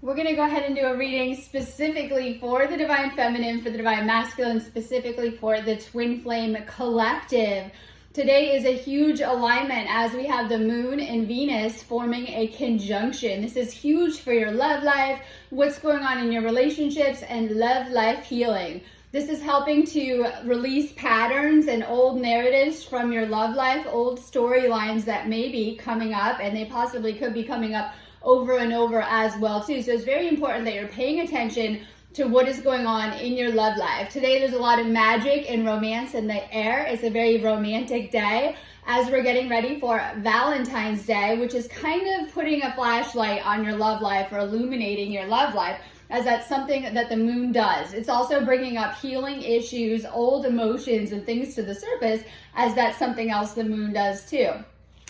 We're going to go ahead and do a reading specifically for the Divine Feminine, for the Divine Masculine, specifically for the Twin Flame Collective. Today is a huge alignment as we have the Moon and Venus forming a conjunction. This is huge for your love life, what's going on in your relationships, and love life healing. This is helping to release patterns and old narratives from your love life, old storylines that may be coming up, and they possibly could be coming up over and over as well too. So it's very important that you're paying attention to what is going on in your love life. Today there's a lot of magic and romance in the air. It's a very romantic day as we're getting ready for Valentine's Day, which is kind of putting a flashlight on your love life or illuminating your love life, as that's something that the moon does. It's also bringing up healing issues, old emotions and things to the surface, as that's something else the moon does too.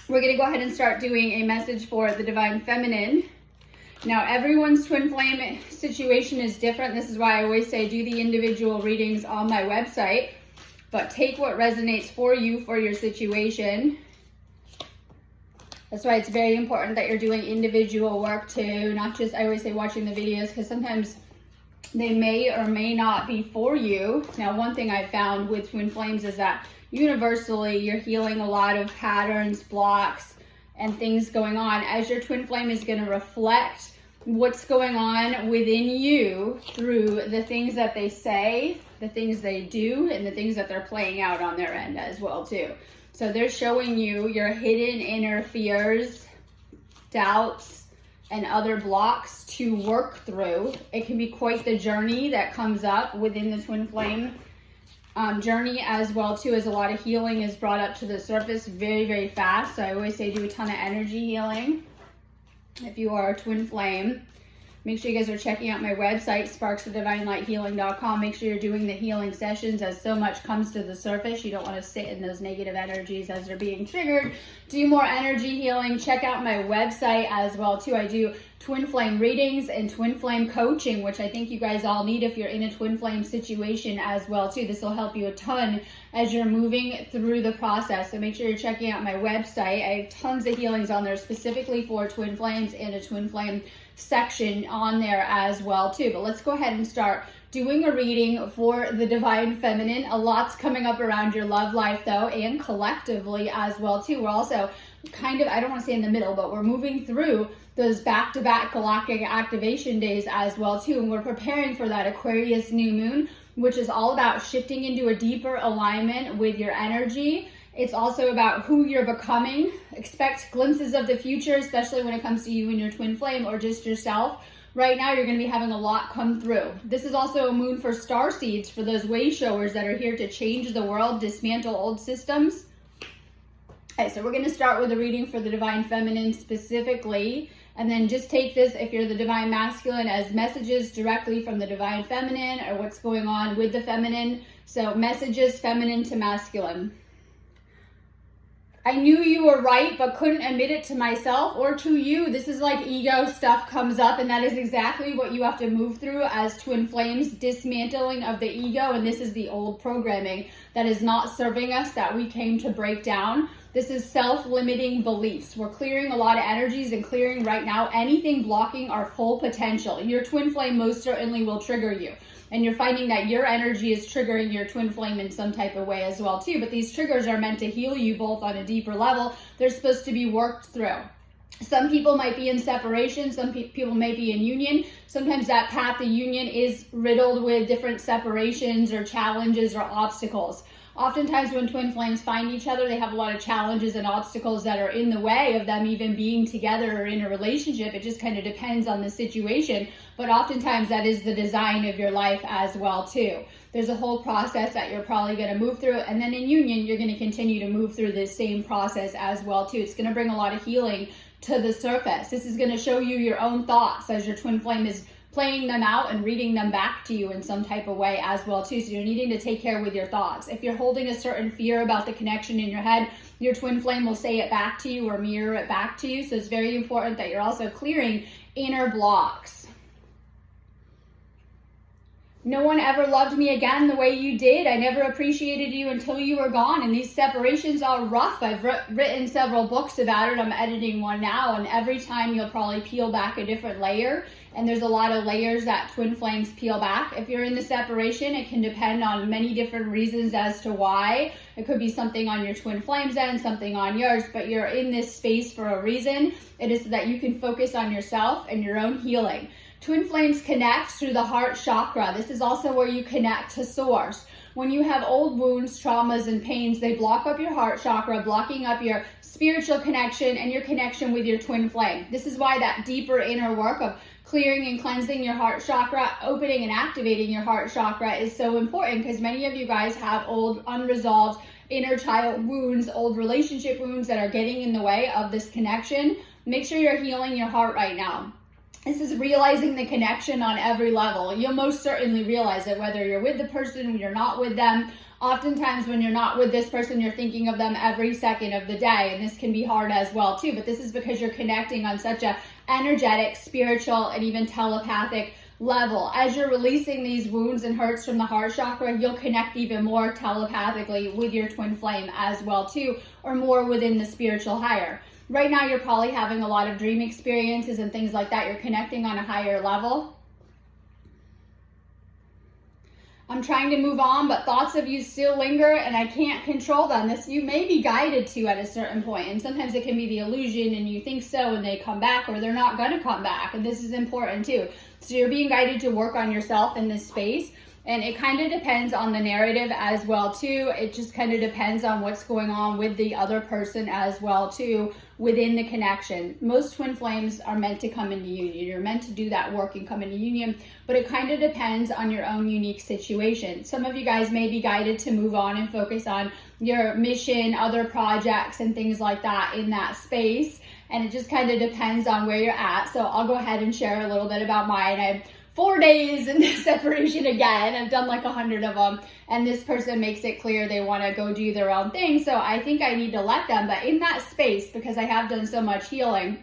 We're going to go ahead and start doing a message for the Divine Feminine. Now, everyone's twin flame situation is different. This is why I always say do the individual readings on my website, but take what resonates for you for your situation. That's why it's very important that you're doing individual work too, not just, I always say, watching the videos, because sometimes they may or may not be for you. Now, one thing I've found with twin flames is that universally you're healing a lot of patterns, blocks, and things going on, as your twin flame is going to reflect what's going on within you through the things that they say, the things they do, and the things that they're playing out on their end as well too. So they're showing you your hidden inner fears, doubts, and other blocks to work through. It can be quite the journey that comes up within the twin flame journey as well too, as a lot of healing is brought up to the surface very, very fast. So I always say do a ton of energy healing if you are a twin flame. Make sure you guys are checking out my website, sparksofdivinelighealing.com. Make sure you're doing the healing sessions, as so much comes to the surface. You don't want to sit in those negative energies as they're being triggered. Do more energy healing. Check out my website as well too. I do twin flame readings and twin flame coaching, which I think you guys all need if you're in a twin flame situation as well too. This will help you a ton as you're moving through the process. So make sure you're checking out my website. I have tons of healings on there specifically for twin flames, and a twin flame section on there as well too. But let's go ahead and start doing a reading for the Divine Feminine. A lot's coming up around your love life though, and collectively as well too. We're also kind of, I don't want to say in the middle, but we're moving through those back-to-back galactic activation days as well too, and we're preparing for that Aquarius new moon, which is all about shifting into a deeper alignment with your energy. It's also about who you're becoming. Expect glimpses of the future, especially when it comes to you and your twin flame, or just yourself. Right now, you're going to be having a lot come through. This is also a moon for star seeds, for those way showers that are here to change the world, dismantle old systems. Okay, so we're going to start with a reading for the Divine Feminine specifically, and then just take this, if you're the Divine Masculine, as messages directly from the Divine Feminine, or what's going on with the feminine. So messages feminine to masculine. I knew you were right, but couldn't admit it to myself or to you. This is like ego stuff comes up, and that is exactly what you have to move through as twin flames, dismantling of the ego. And this is the old programming that is not serving us, that we came to break down. This is self-limiting beliefs. We're clearing a lot of energies and clearing right now anything blocking our full potential. Your twin flame most certainly will trigger you. And you're finding that your energy is triggering your twin flame in some type of way as well too. But these triggers are meant to heal you both on a deeper level. They're supposed to be worked through. Some people might be in separation. Some people may be in union. Sometimes that path to union is riddled with different separations or challenges or obstacles. Oftentimes when twin flames find each other, they have a lot of challenges and obstacles that are in the way of them even being together or in a relationship. It just kind of depends on the situation. But oftentimes that is the design of your life as well too. There's a whole process that you're probably going to move through. And then in union, you're going to continue to move through this same process as well too. It's going to bring a lot of healing to the surface. This is going to show you your own thoughts as your twin flame is playing them out and reading them back to you in some type of way as well too. So you're needing to take care with your thoughts. If you're holding a certain fear about the connection in your head, your twin flame will say it back to you or mirror it back to you. So it's very important that you're also clearing inner blocks. No one ever loved me again the way you did. I never appreciated you until you were gone. And these separations are rough. I've written several books about it. I'm editing one now. And every time you'll probably peel back a different layer. And there's a lot of layers that twin flames peel back. If you're in the separation, it can depend on many different reasons as to why. It could be something on your twin flames end, something on yours, but you're in this space for a reason. It is so that you can focus on yourself and your own healing. Twin flames connect through the heart chakra. This is also where you connect to source. When you have old wounds, traumas, and pains, they block up your heart chakra, blocking up your spiritual connection and your connection with your twin flame. This is why that deeper inner work of clearing and cleansing your heart chakra, opening and activating your heart chakra is so important, because many of you guys have old unresolved inner child wounds, old relationship wounds that are getting in the way of this connection. Make sure you're healing your heart right now. This is realizing the connection on every level. You'll most certainly realize it, whether you're with the person, when you're not with them. Oftentimes when you're not with this person, you're thinking of them every second of the day, and this can be hard as well too, but this is because you're connecting on such a energetic, spiritual, and even telepathic level. As you're releasing these wounds and hurts from the heart chakra, you'll connect even more telepathically with your twin flame as well too, or more within the spiritual higher. Right now, you're probably having a lot of dream experiences and things like that. You're connecting on a higher level. I'm trying to move on, but thoughts of you still linger and I can't control them. This you may be guided to at a certain point, and sometimes it can be the illusion and you think so and they come back, or they're not going to come back, and this is important too. So you're being guided to work on yourself in this space. And it kind of depends on the narrative as well too. It just kind of depends on what's going on with the other person as well too within the connection. Most twin flames are meant to come into union. You're meant to do that work and come into union, but it kind of depends on your own unique situation. Some of you guys may be guided to move on and focus on your mission, other projects and things like that in that space. And it just kind of depends on where you're at. So I'll go ahead and share a little bit about mine. I'm 4 days in this separation again. I've done like 100 of them, and this person makes it clear they want to go do their own thing. So I think I need to let them, but in that space, because I have done so much healing,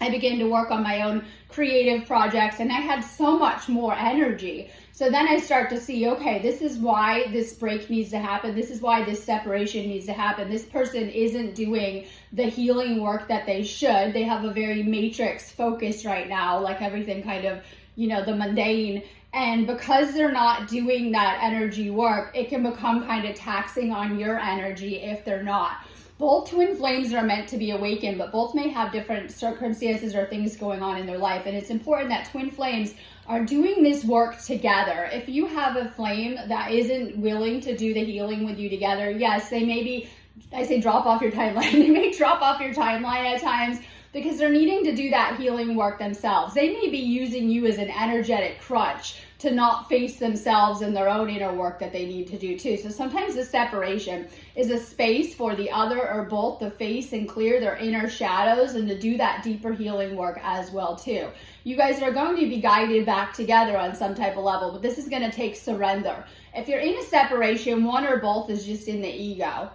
I began to work on my own creative projects and I had so much more energy. So then I start to see, okay, this is why this break needs to happen. This is why this separation needs to happen. This person isn't doing the healing work that they should. They have a very matrix focus right now, like everything kind of, you know, the mundane. And because they're not doing that energy work, it can become kind of taxing on your energy if they're not. Both twin flames are meant to be awakened, but both may have different circumstances or things going on in their life. And it's important that twin flames are doing this work together. If you have a flame that isn't willing to do the healing with you together, yes, they may be, I say drop off your timeline. They may drop off your timeline at times, because they're needing to do that healing work themselves. They may be using you as an energetic crutch to not face themselves and their own inner work that they need to do too. So sometimes the separation is a space for the other or both to face and clear their inner shadows and to do that deeper healing work as well too. You guys are going to be guided back together on some type of level, but this is going to take surrender. If you're in a separation, one or both is just in the ego,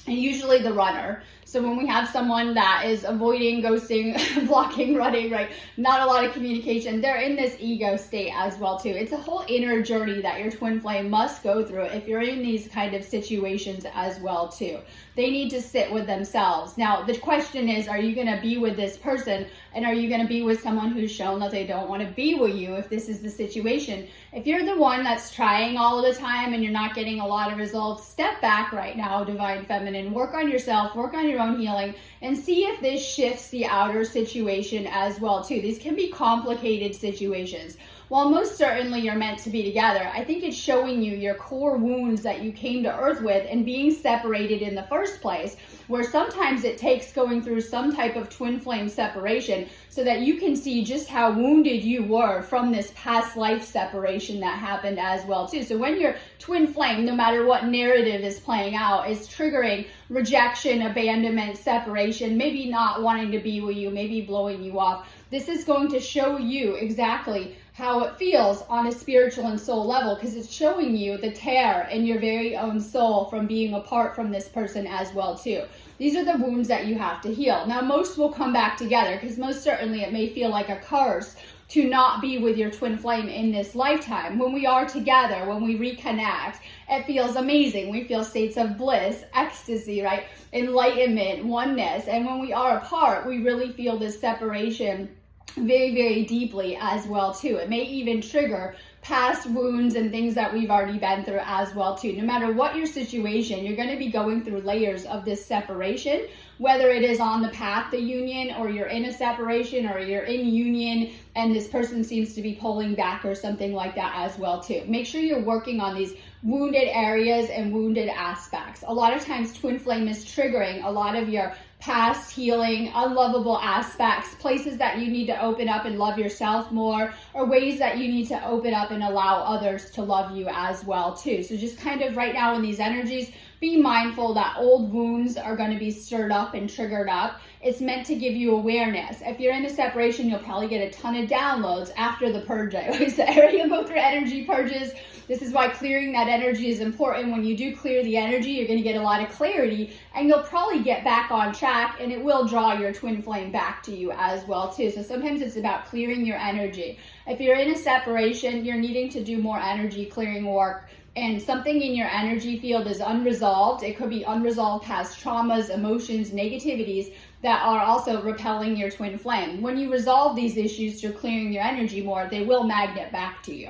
and usually the runner. So when we have someone that is avoiding, ghosting, blocking, running, right, not a lot of communication, they're in this ego state as well too. It's a whole inner journey that your twin flame must go through if you're in these kind of situations as well too. They need to sit with themselves. Now, the question is, are you going to be with this person, and are you going to be with someone who's shown that they don't want to be with you if this is the situation? If you're the one that's trying all the time and you're not getting a lot of results, step back right now, Divine Feminine. Work on yourself, work on your own healing, and see if this shifts the outer situation as well too. These can be complicated situations. While most certainly you're meant to be together, I think it's showing you your core wounds that you came to Earth with and being separated in the first place, where sometimes it takes going through some type of twin flame separation so that you can see just how wounded you were from this past life separation that happened as well too. So when your twin flame, no matter what narrative is playing out, is triggering rejection, abandonment, separation, maybe not wanting to be with you, maybe blowing you off, this is going to show you exactly how it feels on a spiritual and soul level, because it's showing you the tear in your very own soul from being apart from this person as well too. These are the wounds that you have to heal. Now, most will come back together, because most certainly it may feel like a curse to not be with your twin flame in this lifetime. When we are together, when we reconnect, it feels amazing. We feel states of bliss, ecstasy, right? Enlightenment, oneness. And when we are apart, we really feel this separation very, very deeply as well too. It may even trigger past wounds and things that we've already been through as well too. No matter what your situation, you're going to be going through layers of this separation, whether it is on the path to union, or you're in a separation, or you're in union and this person seems to be pulling back or something like that as well too. Make sure you're working on these wounded areas and wounded aspects. A lot of times twin flame is triggering a lot of your past healing, unlovable aspects, places that you need to open up and love yourself more, or ways that you need to open up and allow others to love you as well too. So just kind of right now in these energies, be mindful that old wounds are going to be stirred up and triggered up. It's meant to give you awareness. If you're in a separation, you'll probably get a ton of downloads after the purge. I always say, you'll go through energy purges. This is why clearing that energy is important. When you do clear the energy, you're going to get a lot of clarity, and you'll probably get back on track, and it will draw your twin flame back to you as well too. So sometimes it's about clearing your energy. If you're in a separation, you're needing to do more energy clearing work, and something in your energy field is unresolved. It could be unresolved past traumas, emotions, negativities that are also repelling your twin flame. When you resolve these issues through clearing your energy more, they will magnet back to you.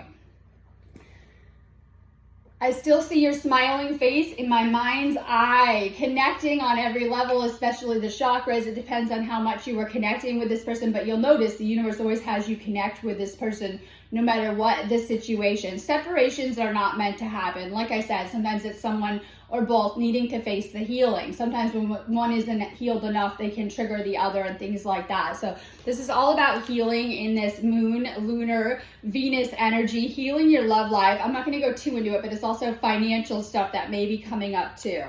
I still see your smiling face in my mind's eye, connecting on every level, especially the chakras. It depends on how much you were connecting with this person, but you'll notice the universe always has you connect with this person no matter what the situation. Separations are not meant to happen. Like I said, sometimes it's someone or both needing to face the healing. Sometimes when one isn't healed enough, they can trigger the other and things like that. So this is all about healing in this moon, lunar, Venus energy, healing your love life. I'm not going to go too into it, but it's also financial stuff that may be coming up too.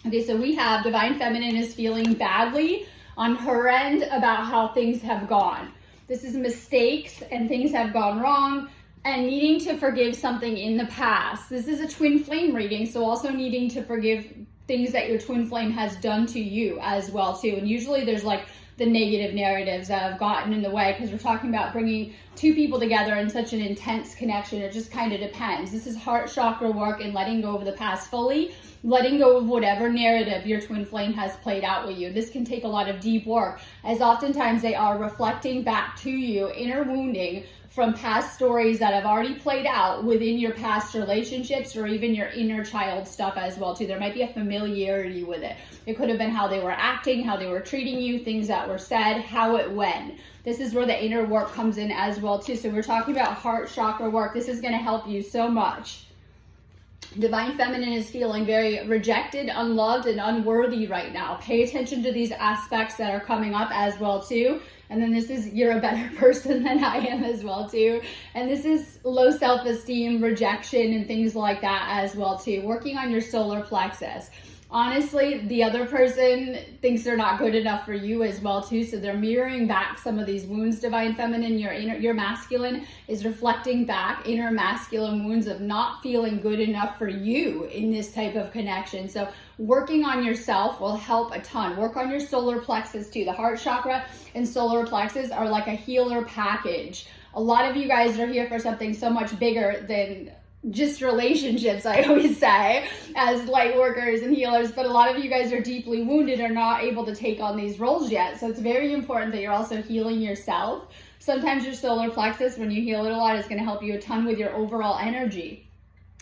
Okay, so we have Divine Feminine is feeling badly on her end about how things have gone. This is mistakes and things have gone wrong, and needing to forgive something in the past. This is a twin flame reading, so also needing to forgive things that your twin flame has done to you as well too. And usually there's like the negative narratives that have gotten in the way, because we're talking about bringing two people together in such an intense connection. It just kind of depends. This is heart chakra work and letting go of the past fully, letting go of whatever narrative your twin flame has played out with you. This can take a lot of deep work, as oftentimes they are reflecting back to you inner wounding from past stories that have already played out within your past relationships, or even your inner child stuff as well too. There might be a familiarity with it. It could have been how they were acting, how they were treating you, things that were said, how it went. This is where the inner work comes in as well too. So we're talking about heart chakra work. This is going to help you so much. Divine Feminine is feeling very rejected, unloved, and unworthy right now. Pay attention to these aspects that are coming up as well too. And then this is, you're a better person than I am as well too. And this is low self-esteem, rejection, and things like that as well too. Working on your solar plexus. Honestly, the other person thinks they're not good enough for you as well too, so they're mirroring back some of these wounds. Divine Feminine, your masculine is reflecting back inner masculine wounds of not feeling good enough for you in this type of connection. So working on yourself will help a ton. Work on your solar plexus too. The heart chakra and solar plexus are like a healer package. A lot of you guys are here for something so much bigger than just relationships, I always say, as light workers and healers, but a lot of you guys are deeply wounded, are not able to take on these roles yet. So it's very important that you're also healing yourself. Sometimes your solar plexus, when you heal it a lot, is going to help you a ton with your overall energy.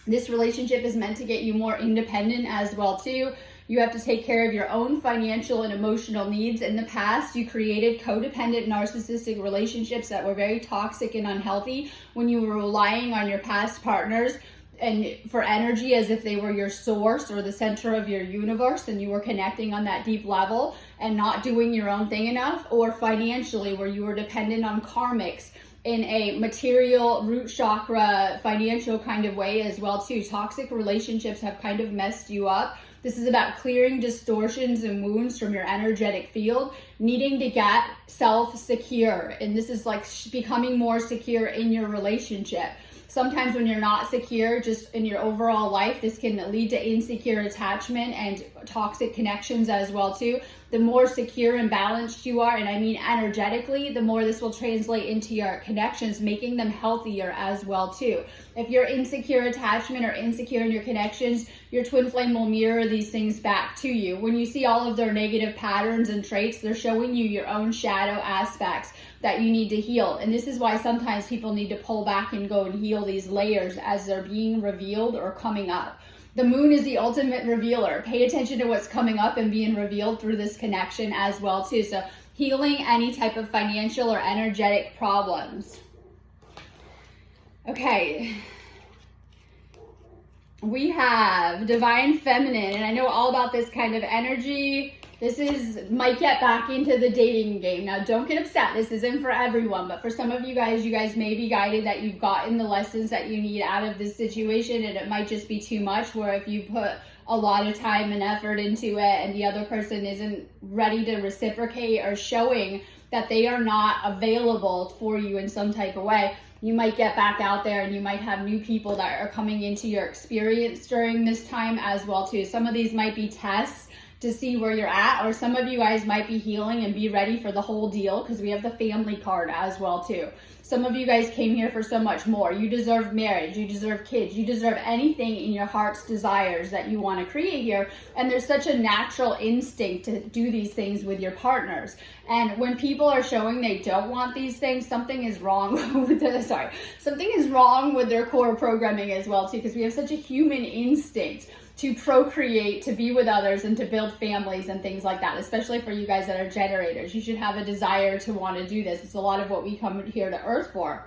This relationship is meant to get you more independent as well too. You have to take care of your own financial and emotional needs. In the past, you created codependent narcissistic relationships that were very toxic and unhealthy when you were relying on your past partners and for energy as if they were your source or the center of your universe, and you were connecting on that deep level and not doing your own thing enough, or financially where you were dependent on karmics in a material root chakra financial kind of way as well too. Toxic relationships have kind of messed you up. This is about clearing distortions and wounds from your energetic field, needing to get self-secure. And this is like becoming more secure in your relationship. Sometimes when you're not secure just in your overall life, this can lead to insecure attachment and toxic connections as well too. the more secure and balanced you are, and I mean energetically, the more this will translate into your connections, making them healthier as well too. If you're insecure attachment or insecure in your connections, your twin flame will mirror these things back to you. When you see all of their negative patterns and traits, they're showing you your own shadow aspects that you need to heal. And this is why sometimes people need to pull back and go and heal these layers as they're being revealed or coming up. The moon is the ultimate revealer. Pay attention to what's coming up and being revealed through this connection as well too. So healing any type of financial or energetic problems. Okay. We have Divine Feminine, and I know all about this kind of energy. This might get back into the dating game. Now, don't get upset. This isn't for everyone, but for some of you guys may be guided that you've gotten the lessons that you need out of this situation, and it might just be too much, where if you put a lot of time and effort into it and the other person isn't ready to reciprocate or showing that they are not available for you in some type of way, you might get back out there and you might have new people that are coming into your experience during this time as well too. Some of these might be tests to see where you're at, or some of you guys might be healing and be ready for the whole deal, because we have the family card as well too. Some of you guys came here for so much more. You deserve marriage, you deserve kids, you deserve anything in your heart's desires that you want to create here. And there's such a natural instinct to do these things with your partners. And when people are showing they don't want these things, something is wrong with something is wrong with their core programming as well too, because we have such a human instinct to procreate, to be with others, and to build families and things like that, especially for you guys that are generators. You should have a desire to want to do this. It's a lot of what we come here to Earth for.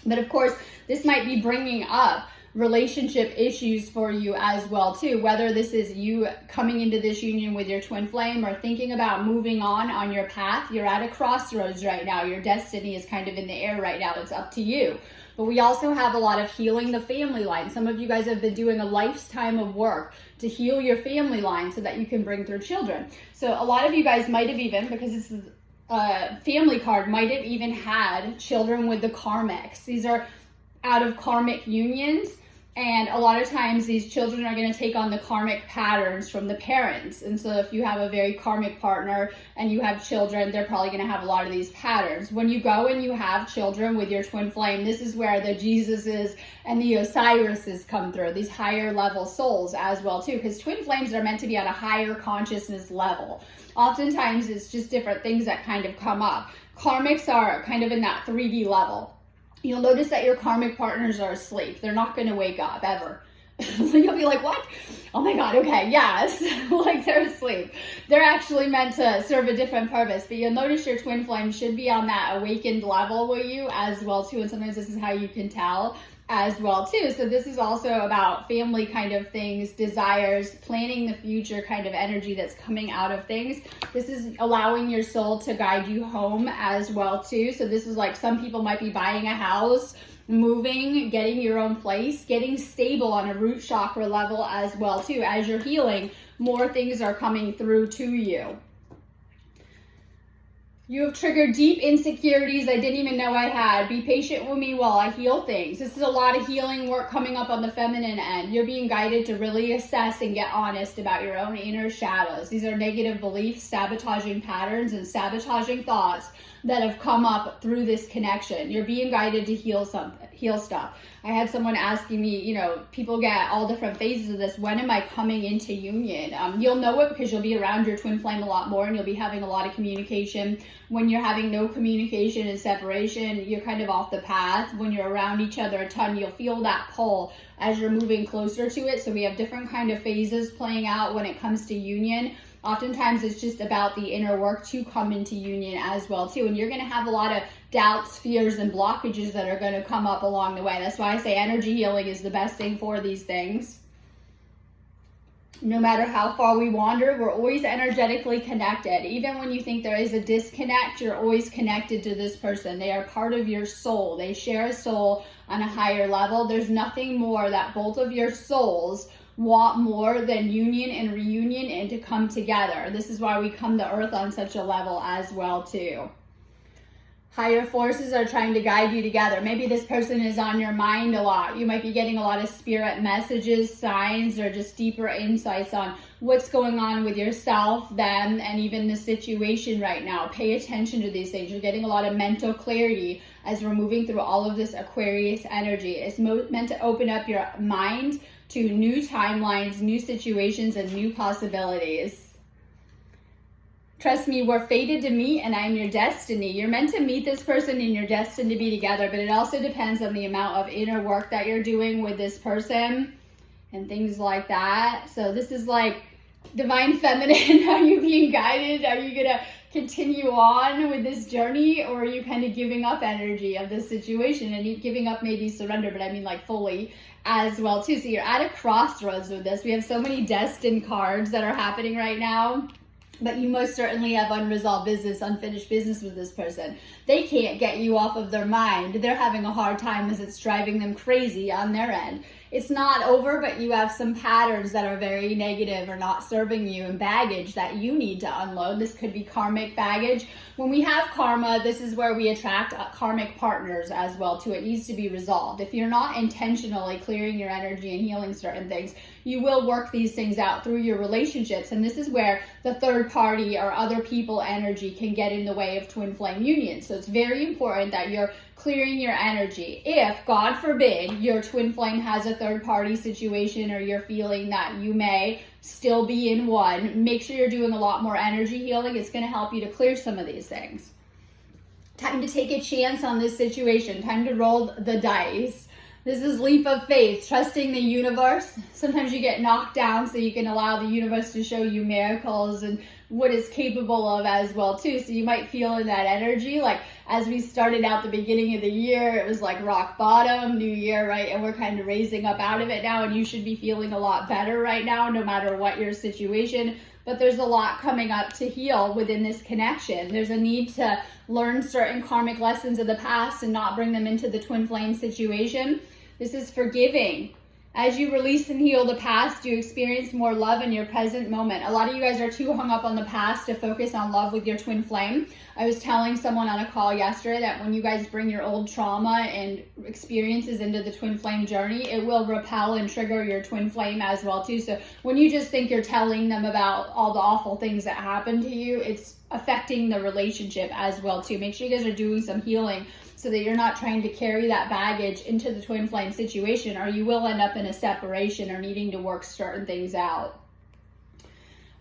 But of course, this might be bringing up relationship issues for you as well too, whether this is you coming into this union with your twin flame or thinking about moving on your path. You're at a crossroads right now. Your destiny is kind of in the air right now. It's up to you. But we also have a lot of healing the family line. Some of you guys have been doing a lifetime of work to heal your family line so that you can bring through children. So a lot of you guys might have even, because this is a family card, might have even had children with the karmics. These are out of karmic unions. And a lot of times these children are going to take on the karmic patterns from the parents. And so if you have a very karmic partner and you have children, they're probably going to have a lot of these patterns. When you go and you have children with your twin flame, this is where the Jesuses and the Osirises come through, these higher level souls as well too, because twin flames are meant to be at a higher consciousness level. Oftentimes it's just different things that kind of come up. Karmics are kind of in that 3D level. You'll notice that your karmic partners are asleep. They're not going to wake up ever. You'll be like, what? Oh my God, okay, yes. Like they're asleep. They're actually meant to serve a different purpose, but you'll notice your twin flame should be on that awakened level with you as well too, and sometimes this is how you can tell as well too. So this is also about family kind of things, desires, planning the future kind of energy that's coming out of things. This is allowing your soul to guide you home as well too. So this is like, some people might be buying a house, moving, getting your own place, getting stable on a root chakra level as well too. As you're healing, more things are coming through to you. You have triggered deep insecurities I didn't even know I had. Be patient with me while I heal things. This is a lot of healing work coming up on the feminine end. You're being guided to really assess and get honest about your own inner shadows. These are negative beliefs, sabotaging patterns, and sabotaging thoughts that have come up through this connection. You're being guided to heal stuff. I had someone asking me, you know, people get all different phases of this. When am I coming into union? You'll know it because you'll be around your twin flame a lot more and you'll be having a lot of communication. When you're having no communication and separation, you're kind of off the path. When you're around each other a ton, you'll feel that pull as you're moving closer to it. So we have different kind of phases playing out when it comes to union. Oftentimes it's just about the inner work to come into union as well too. And you're going to have a lot of doubts, fears, and blockages that are going to come up along the way. That's why I say energy healing is the best thing for these things. No matter how far we wander, we're always energetically connected. Even when you think there is a disconnect, you're always connected to this person. They are part of your soul. They share a soul on a higher level. There's nothing more that both of your souls want more than union and reunion and to come together. This is why we come to Earth on such a level as well too. Higher forces are trying to guide you together. Maybe this person is on your mind a lot. You might be getting a lot of spirit messages, signs, or just deeper insights on what's going on with yourself, them, and even the situation right now. Pay attention to these things. You're getting a lot of mental clarity as we're moving through all of this Aquarius energy. It's meant to open up your mind to new timelines, new situations, and new possibilities. Trust me, we're fated to meet, and I'm your destiny. You're meant to meet this person and you're destined to be together, but it also depends on the amount of inner work that you're doing with this person and things like that. So this is like divine feminine. Are you being guided? Are you going to continue on with this journey, or are you kind of giving up energy of this situation? And giving up maybe surrender, but I mean like fully as well too. So you're at a crossroads with this. We have so many destined cards that are happening right now. But you most certainly have unresolved business, unfinished business with this person. They can't get you off of their mind. They're having a hard time as it's driving them crazy on their end. It's not over, but you have some patterns that are very negative or not serving you, and baggage that you need to unload. This could be karmic baggage. When we have karma, this is where we attract karmic partners as well too. It needs to be resolved. If you're not intentionally clearing your energy and healing certain things, you will work these things out through your relationships. And this is where the third party or other people energy can get in the way of twin flame unions. So it's very important that you're clearing your energy. If, God forbid, your twin flame has a third party situation, or you're feeling that you may still be in one, make sure you're doing a lot more energy healing. It's going to help you to clear some of these things. Time to take a chance on this situation. Time to roll the dice. This is leap of faith, trusting the universe. Sometimes you get knocked down so you can allow the universe to show you miracles and what it's capable of as well too. So you might feel in that energy, like as we started out the beginning of the year, it was like rock bottom, new year, right? And we're kind of raising up out of it now, and you should be feeling a lot better right now, no matter what your situation. But there's a lot coming up to heal within this connection. There's a need to learn certain karmic lessons of the past and not bring them into the twin flame situation. This is forgiving. As you release and heal the past, you experience more love in your present moment. A lot of you guys are too hung up on the past to focus on love with your twin flame. I was telling someone on a call yesterday that when you guys bring your old trauma and experiences into the twin flame journey, it will repel and trigger your twin flame as well too. So when you just think you're telling them about all the awful things that happened to you, it's affecting the relationship as well too. Make sure you guys are doing some healing so that you're not trying to carry that baggage into the twin flame situation, or you will end up in a separation or needing to work certain things out.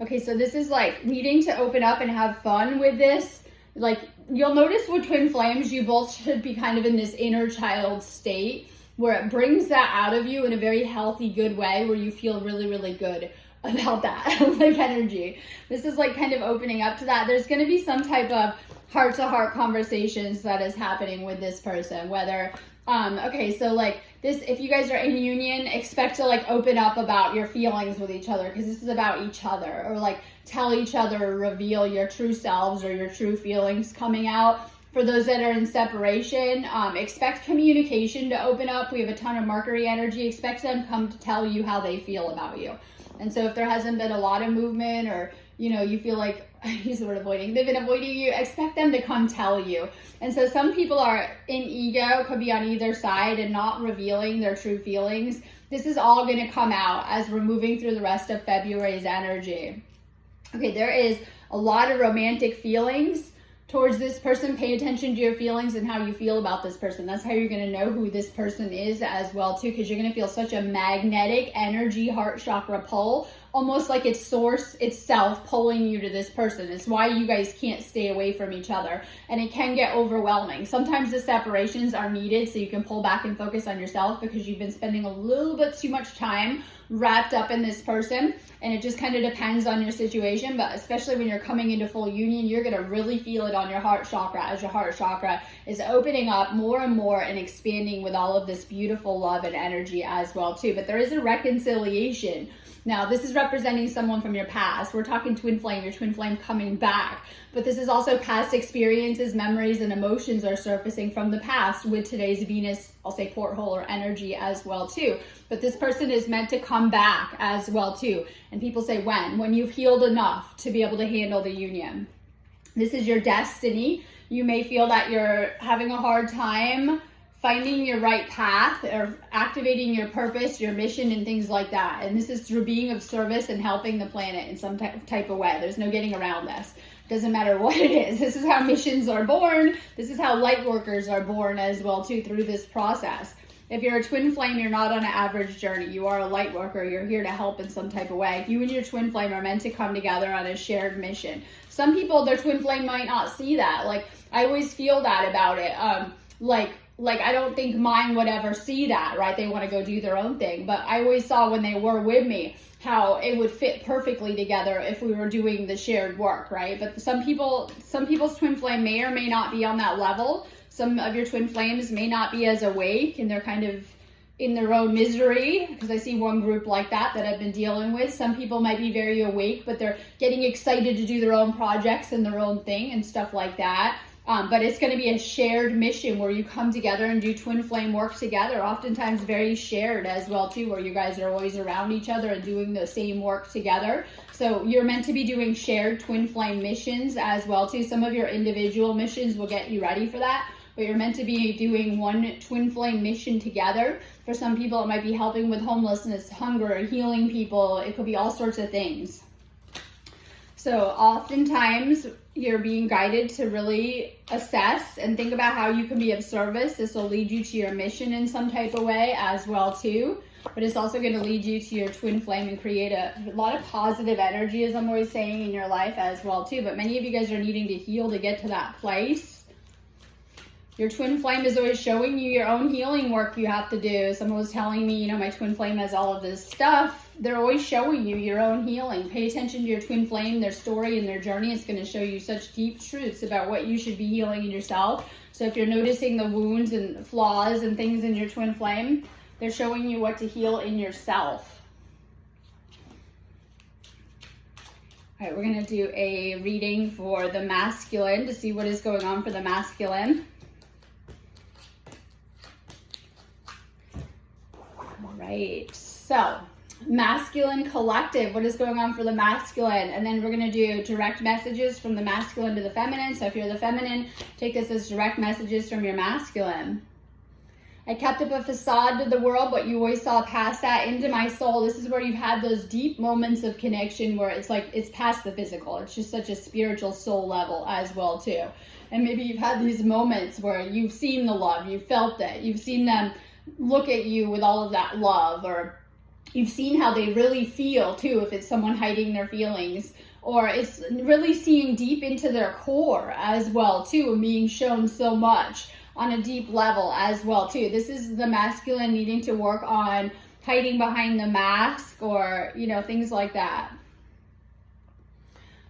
Okay, so this is like needing to open up and have fun with this. Like, you'll notice with twin flames, you both should be kind of in this inner child state where it brings that out of you in a very healthy, good way, where you feel really, really good about that, like energy. This is like kind of opening up to that. There's going to be some type of heart-to-heart conversations that is happening with this person, whether okay, so like this, if you guys are in union, expect to like open up about your feelings with each other, because this is about each other, or like tell each other, reveal your true selves or your true feelings coming out. For those that are in separation, expect communication to open up. We have a ton of Mercury energy. Expect them to come to tell you how they feel about you. And so if there hasn't been a lot of movement, or you feel like, I use the word avoiding, they've been avoiding you, expect them to come tell you. And so some people are in ego, could be on either side, and not revealing their true feelings. This is all going to come out as we're moving through the rest of February's energy. Okay, there is a lot of romantic feelings towards this person. Pay attention to your feelings and how you feel about this person. That's how you're going to know who this person is as well too, because you're going to feel such a magnetic energy, heart chakra pull, almost like it's source itself pulling you to this person. It's why you guys can't stay away from each other, and it can get overwhelming. Sometimes the separations are needed so you can pull back and focus on yourself, because you've been spending a little bit too much time wrapped up in this person, and it just kind of depends on your situation. But especially when you're coming into full union, you're going to really feel it on your heart chakra, as your heart chakra is opening up more and more and expanding with all of this beautiful love and energy as well too. But there is a reconciliation. Now, this is representing someone from your past. We're talking twin flame, your twin flame coming back. But this is also past experiences, memories, and emotions are surfacing from the past with today's Venus, I'll say porthole or energy as well too. But this person is meant to come back as well too. And people say when you've healed enough to be able to handle the union. This is your destiny. You may feel that you're having a hard time finding your right path or activating your purpose, your mission, and things like that. And this is through being of service and helping the planet in some type of way. There's no getting around this. Doesn't matter what it is. This is how missions are born. This is how light workers are born as well too, through this process. If you're a twin flame, you're not on an average journey. You are a light worker. You're here to help in some type of way. You and your twin flame are meant to come together on a shared mission. Some people, their twin flame might not see that. Like, I always feel that about it. Like I don't think mine would ever see that, right? They want to go do their own thing. But I always saw when they were with me how it would fit perfectly together if we were doing the shared work, right? But some people's twin flame may or may not be on that level. Some of your twin flames may not be as awake, and they're kind of in their own misery, because I see one group like that I've been dealing with. Some people might be very awake, but they're getting excited to do their own projects and their own thing and stuff like that. But it's going to be a shared mission where you come together and do twin flame work together, oftentimes very shared as well too, where you guys are always around each other and doing the same work together. So you're meant to be doing shared twin flame missions as well too. Some of your individual missions will get you ready for that, but you're meant to be doing one twin flame mission together. For some people, it might be helping with homelessness, hunger, healing people. It could be all sorts of things. So oftentimes you're being guided to really assess and think about how you can be of service. This will lead you to your mission in some type of way as well too. But it's also going to lead you to your twin flame and create a lot of positive energy, as I'm always saying, in your life as well too. But many of you guys are needing to heal to get to that place. Your twin flame is always showing you your own healing work you have to do. Someone was telling me, my twin flame has all of this stuff. They're always showing you your own healing. Pay attention to your twin flame, their story and their journey. It's going to show you such deep truths about what you should be healing in yourself. So if you're noticing the wounds and flaws and things in your twin flame, they're showing you what to heal in yourself. All right, we're going to do a reading for the masculine to see what is going on for the masculine. Right, so masculine collective, what is going on for the masculine? And then we're going to do direct messages from the masculine to the feminine. So if you're the feminine, take this as direct messages from your masculine. I kept up a facade to the world, but you always saw past that into my soul. This is where you've had those deep moments of connection where it's like it's past the physical. It's just such a spiritual soul level as well too. And maybe you've had these moments where you've seen the love, you felt it, you've seen them look at you with all of that love, or you've seen how they really feel too, if it's someone hiding their feelings, or it's really seeing deep into their core as well too, and being shown so much on a deep level as well too. This is the masculine needing to work on hiding behind the mask, or things like that.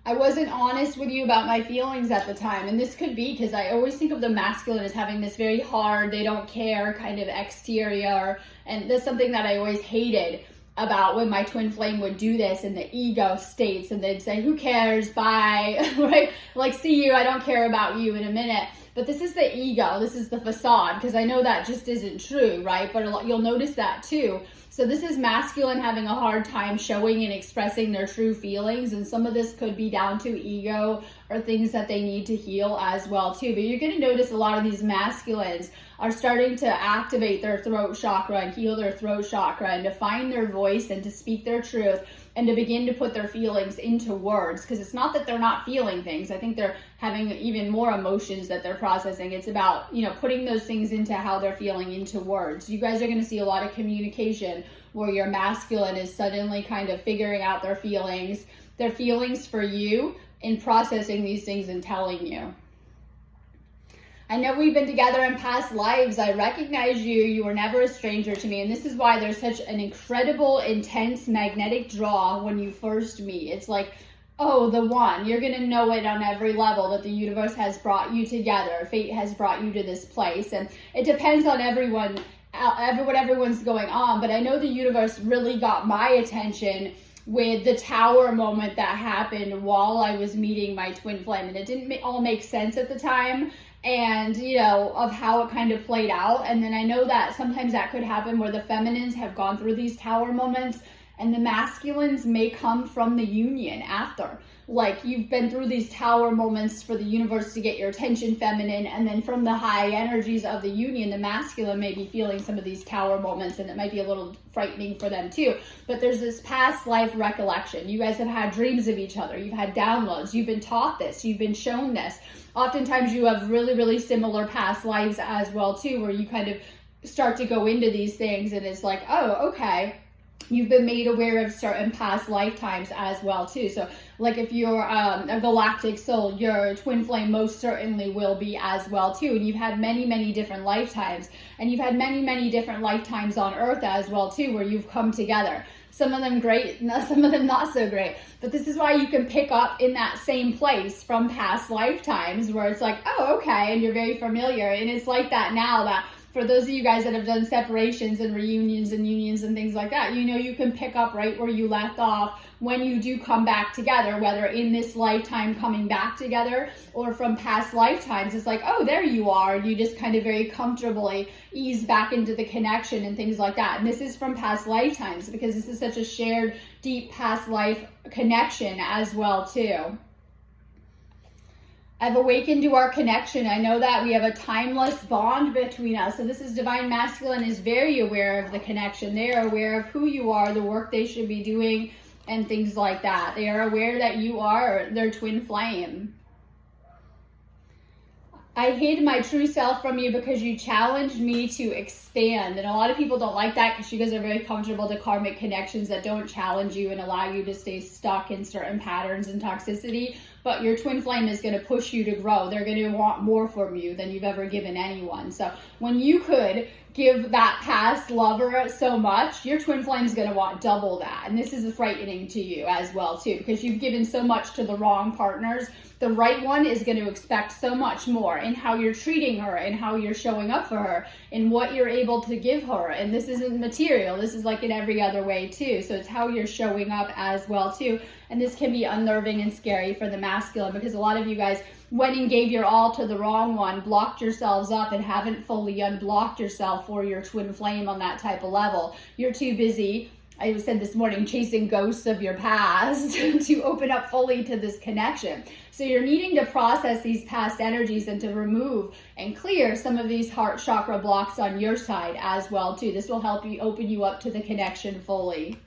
I wasn't honest with you about my feelings at the time. And this could be because I always think of the masculine as having this very hard, they don't care kind of exterior. And that's something that I always hated about when my twin flame would do this in the ego states. And they'd say, who cares? Bye. Right? Like, see you. I don't care about you in a minute. But this is the ego. This is the facade, because I know that just isn't true, right? But you'll notice that too. So this is masculine having a hard time showing and expressing their true feelings. And some of this could be down to ego or things that they need to heal as well too. But you're going to notice a lot of these masculines are starting to activate their throat chakra and heal their throat chakra and to find their voice and to speak their truth and to begin to put their feelings into words. Because it's not that they're not feeling things. I think they're having even more emotions that they're processing. It's about, putting those things into how they're feeling into words. You guys are going to see a lot of communication where your masculine is suddenly kind of figuring out their feelings for you, and processing these things and telling you. I know we've been together in past lives. I recognize you. You were never a stranger to me. And this is why there's such an incredible, intense, magnetic draw when you first meet. It's like, oh, the one. You're going to know it on every level that the universe has brought you together. Fate has brought you to this place. And it depends on what everyone's going on. But I know the universe really got my attention with the tower moment that happened while I was meeting my twin flame. And it didn't all make sense at the time, and of how it kind of played out. And then I know that sometimes that could happen where the feminines have gone through these tower moments and the masculines may come from the union after. Like, you've been through these tower moments for the universe to get your attention, feminine, and then from the high energies of the union, the masculine may be feeling some of these tower moments, and it might be a little frightening for them too. But there's this past life recollection. You guys have had dreams of each other. You've had downloads. You've been taught this. You've been shown this. Oftentimes you have really, really similar past lives as well too, where you kind of start to go into these things and it's like, oh, okay. You've been made aware of certain past lifetimes as well too. So like if you're a galactic soul, your twin flame most certainly will be as well too. And you've had many, many different lifetimes, and you've had many, many different lifetimes on earth as well too, where you've come together. Some of them great, some of them not so great. But this is why you can pick up in that same place from past lifetimes where it's like, oh, okay, and you're very familiar. And it's like that now, that for those of you guys that have done separations and reunions and unions and things like that, you know, you can pick up right where you left off when you do come back together, whether in this lifetime coming back together or from past lifetimes. It's like, oh, there you are. And you just kind of very comfortably ease back into the connection and things like that. And this is from past lifetimes because this is such a shared, deep past life connection as well too. I've awakened to our connection. I know that we have a timeless bond between us. So this is Divine Masculine is very aware of the connection. They are aware of who you are, the work they should be doing, and things like that. They are aware that you are their twin flame. I hid my true self from you because you challenged me to expand. And a lot of people don't like that because you guys are very comfortable to karmic connections that don't challenge you and allow you to stay stuck in certain patterns and toxicity. But your twin flame is going to push you to grow. They're going to want more from you than you've ever given anyone. So when you could give that past lover so much, your twin flame is going to want double that. And this is frightening to you as well too, because you've given so much to the wrong partners. The right one is going to expect so much more in how you're treating her and how you're showing up for her and what you're able to give her. And this isn't material. This is like in every other way too. So it's how you're showing up as well too. And this can be unnerving and scary for the masculine because a lot of you guys went and gave your all to the wrong one, blocked yourselves up, and haven't fully unblocked yourself for your twin flame on that type of level. You're too busy, I said this morning, chasing ghosts of your past to open up fully to this connection. So you're needing to process these past energies and to remove and clear some of these heart chakra blocks on your side as well too. This will help you open you up to the connection fully.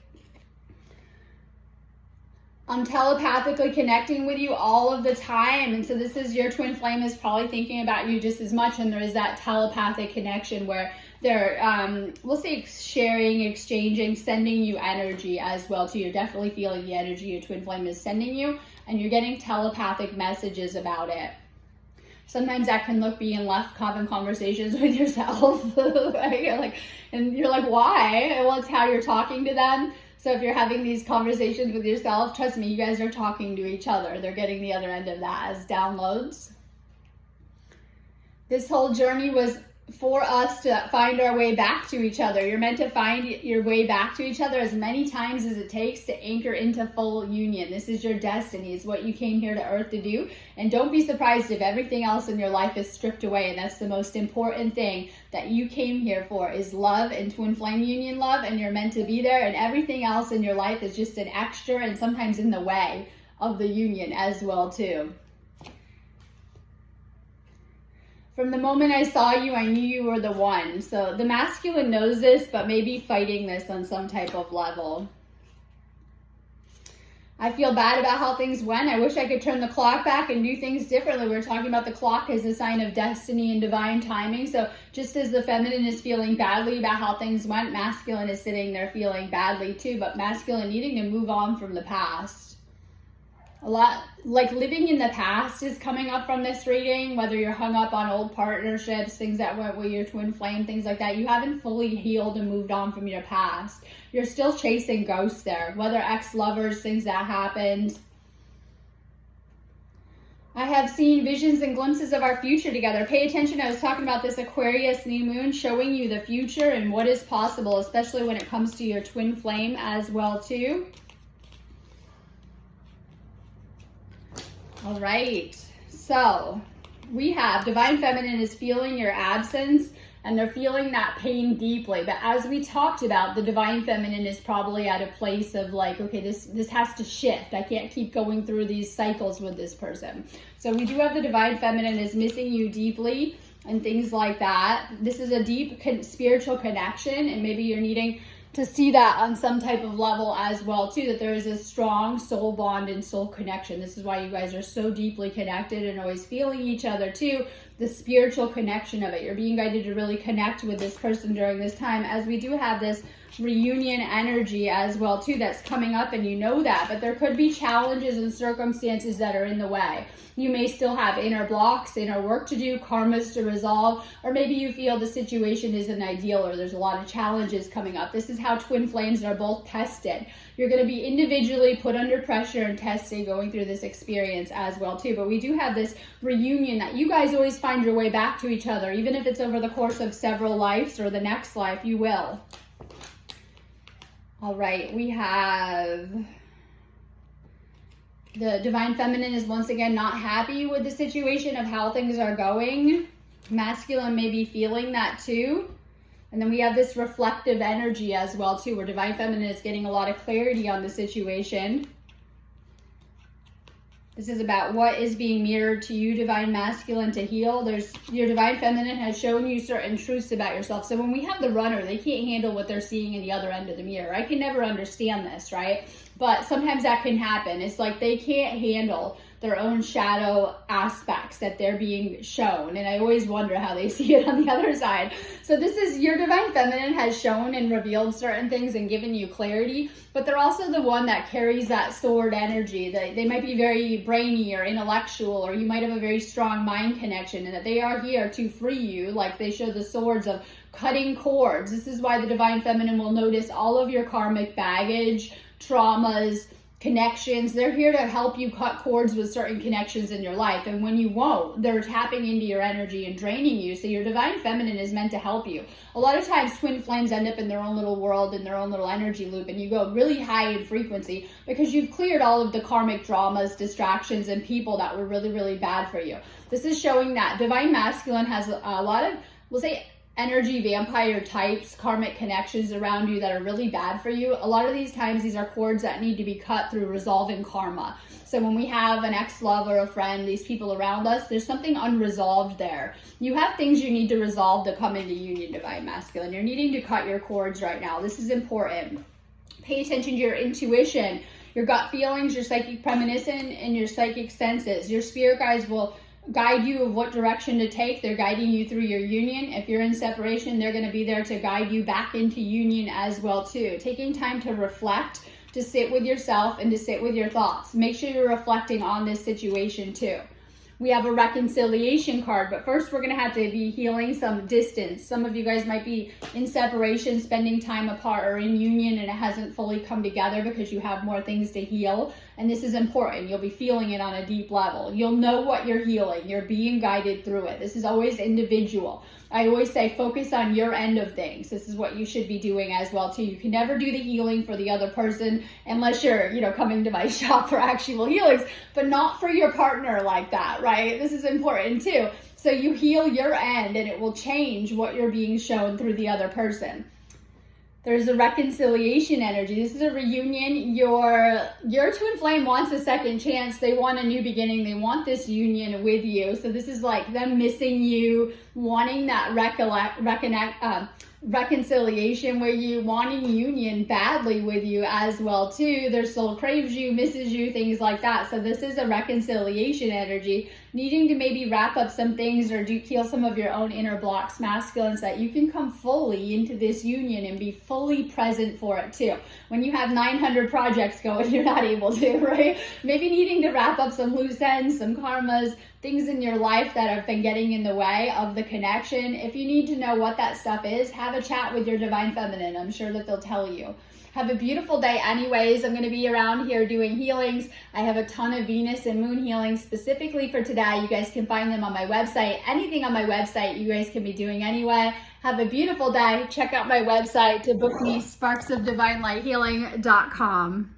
I'm telepathically connecting with you all of the time. And so this is your twin flame is probably thinking about you just as much. And there is that telepathic connection where they're, we'll say sharing, exchanging, sending you energy as well too. You're definitely feeling the energy your twin flame is sending you, and you're getting telepathic messages about it. Sometimes that can look being left having conversations with yourself. Right? And you're like, why? Well, it's how you're talking to them. So if you're having these conversations with yourself, trust me, you guys are talking to each other. They're getting the other end of that as downloads. This whole journey was for us to find our way back to each other. You're meant to find your way back to each other as many times as it takes to anchor into full union. This is your destiny. It's what you came here to earth to do. And don't be surprised if everything else in your life is stripped away. And that's the most important thing that you came here for, is love and twin flame union love. And you're meant to be there. And everything else in your life is just an extra and sometimes in the way of the union as well too. From the moment I saw you, I knew you were the one. So the masculine knows this, but maybe fighting this on some type of level. I feel bad about how things went. I wish I could turn the clock back and do things differently. We were talking about the clock as a sign of destiny and divine timing. So just as the feminine is feeling badly about how things went, masculine is sitting there feeling badly too, but masculine needing to move on from the past. A lot, like living in the past is coming up from this reading, whether you're hung up on old partnerships, things that went with your twin flame, things like that. You haven't fully healed and moved on from your past. You're still chasing ghosts there, whether ex-lovers, things that happened. I have seen visions and glimpses of our future together. Pay attention. I was talking about this Aquarius new moon showing you the future and what is possible, especially when it comes to your twin flame as well too. All right, so we have Divine Feminine is feeling your absence and they're feeling that pain deeply. But as we talked about, the divine feminine is probably at a place of like, okay, this has to shift. I can't keep going through these cycles with this person. So we do have the divine feminine is missing you deeply and things like that. This is a deep spiritual connection, and maybe you're needing to see that on some type of level as well too, that there is a strong soul bond and soul connection. This is why you guys are so deeply connected and always feeling each other too, the spiritual connection of it. You're being guided to really connect with this person during this time, as we do have this reunion energy as well too that's coming up, and you know that, but there could be challenges and circumstances that are in the way. You may still have inner blocks, inner work to do, karmas to resolve, or maybe you feel the situation isn't ideal or there's a lot of challenges coming up. This is how twin flames are both tested. You're going to be individually put under pressure and tested going through this experience as well too. But we do have this reunion that you guys always find your way back to each other, even if it's over the course of several lives or the next life, you will. All right, we have the divine feminine is once again not happy with the situation of how things are going. Masculine may be feeling that too. And then we have this reflective energy as well too, where divine feminine is getting a lot of clarity on the situation. This is about what is being mirrored to you, divine masculine, to heal. Your divine feminine has shown you certain truths about yourself. So when we have the runner, they can't handle what they're seeing in the other end of the mirror. I can never understand this, right? But sometimes that can happen. It's like they can't handle their own shadow aspects that they're being shown. And I always wonder how they see it on the other side. So this is your divine feminine has shown and revealed certain things and given you clarity, but they're also the one that carries that sword energy. They might be very brainy or intellectual, or you might have a very strong mind connection, and that they are here to free you, like they show the swords of cutting cords. This is why the divine feminine will notice all of your karmic baggage, traumas, connections. They're here to help you cut cords with certain connections in your life. And when you won't, they're tapping into your energy and draining you. So your divine feminine is meant to help you. A lot of times twin flames end up in their own little world, in their own little energy loop, and you go really high in frequency because you've cleared all of the karmic dramas, distractions, and people that were really, really bad for you. This is showing that divine masculine has a lot of, we'll say, energy vampire types, karmic connections around you that are really bad for you. A lot of these times, these are cords that need to be cut through resolving karma. So when we have an ex-love or a friend, these people around us, there's something unresolved there. You have things you need to resolve to come into union, divine masculine. You're needing to cut your cords right now. This is important. Pay attention to your intuition, your gut feelings, your psychic premonition, and your psychic senses. Your spirit guides will guide you of what direction to take. They're guiding you through your union. If you're in separation, they're going to be there to guide you back into union as well too. Taking time to reflect, to sit with yourself, and to sit with your thoughts. Make sure you're reflecting on this situation too. We have a reconciliation card, but first we're going to have to be healing some distance. Some of you guys might be in separation, spending time apart, or in union, and it hasn't fully come together because you have more things to heal. And this is important. You'll be feeling it on a deep level. You'll know what you're healing. You're being guided through it. This is always individual. I always say focus on your end of things. This is what you should be doing as well too. You can never do the healing for the other person unless you're, coming to my shop for actual healings, but not for your partner like that, right? This is important too. So you heal your end and it will change what you're being shown through the other person. There's a reconciliation energy. This is a reunion. Your twin flame wants a second chance. They want a new beginning. They want this union with you. So this is like them missing you, wanting that reconciliation with you, wanting union badly with you as well too. Their soul craves you, misses you, things like that. So this is a reconciliation energy, needing to maybe wrap up some things or heal some of your own inner blocks, masculine, so that you can come fully into this union and be fully present for it too. When you have 900 projects going, you're not able to, right? Maybe needing to wrap up some loose ends, some karmas, things in your life that have been getting in the way of the connection. If you need to know what that stuff is, have a chat with your divine feminine. I'm sure that they'll tell you. Have a beautiful day anyways. I'm going to be around here doing healings. I have a ton of Venus and Moon healings specifically for today. You guys can find them on my website. Anything on my website you guys can be doing anyway. Have a beautiful day. Check out my website to book me, sparksofdivinelighthealing.com.